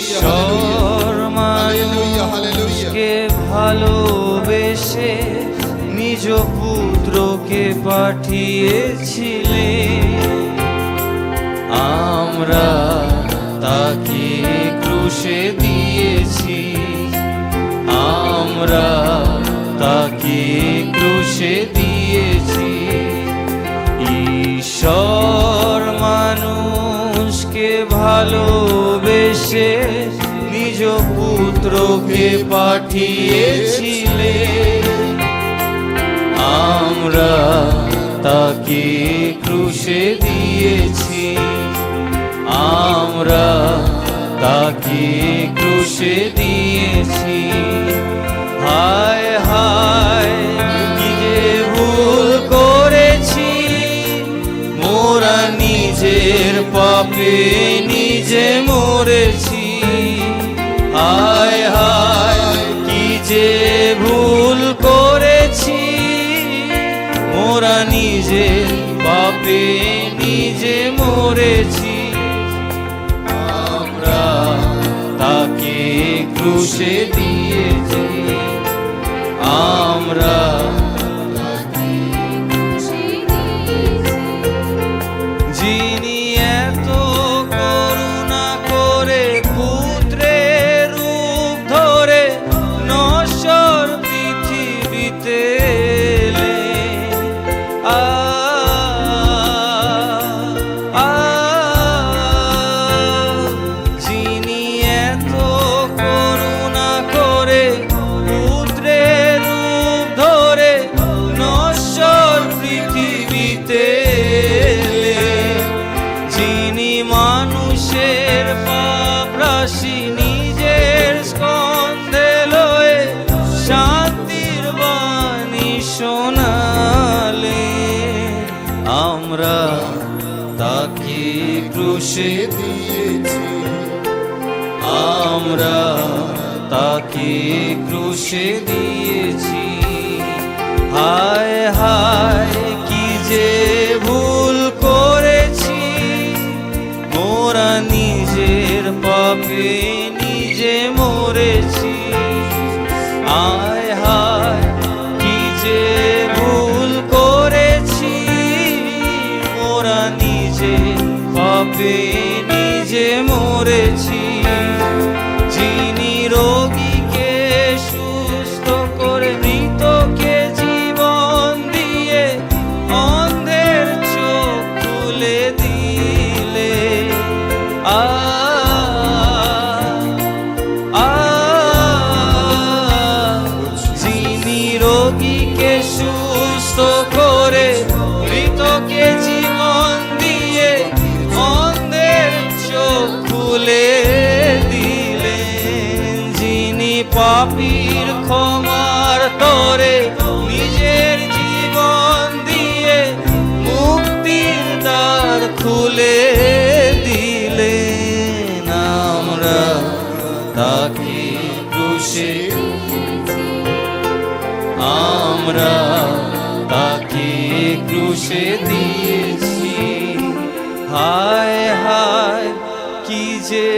ঈশ্বর মানুষকে ভালোবেসে নিজ পুত্রকে পাঠিয়েছিলেন, আমরা তাকে ক্রুশে দিয়েছি, আমরা তাকে ক্রুশে দিয়েছি। ঈশ্বর মানুষকে ভালোবেসে নিজ পুত্রকে পাঠিয়েছিলেন, আমরা তাকে ক্রুশে দিয়েছি, আমরা তাকে ক্রুশে দিয়েছি। হায় হায় কি যে ভুল করেছি, মোরা নিজের পাপে নিজে মরেছি। হায় হায় কি যে ভুল করেছি, মোরা নিজের পাপে নিজে মরেছি। আমরা তাকে ক্রুশে দিয়েছি, আমরা যিনি এত করুণা করে পুত্রের রূপ ধরে নশ্বর পৃথিবীতে এলেন। যিনি এত করুণা করে পুত্রের রূপ ধরে নশ্বর পৃথিবীতে এলেন, যিনি মানুষের পাপ রাশি নিজের স্কন্ধে লয়ে শান্তির বাণী শোনালেন, আমরা তাকে ক্রুশে দিয়েছি, আমরা তাকে ক্রুশে দিয়েছি। হায় হায় কি যে ভুল করেছি, মোরা নিজের পাপে নিজে মরেছি। হায় হায় কি যে ভুল করেছি, মোরা নিজের পাপে নিজে মরেছি। যিনি রোগীকে সুস্থ করে মৃতকে জীবন দিয়ে অন্ধের চোখ খুলে দিলে, যিনি রোগীকে সুস্থ করে মৃতকে জীবন দিয়ে অন্ধের চোখ খুলে দিলেন, যিনি পাপীর ক্ষমার তরে নিজের জীবন দিয়ে মুক্তির দ্বার খুলে দিলেন, আমরা তাকে ক্রুশে, আমরা তাকে ক্রুশে দিয়েছি। হায় হায় কি যে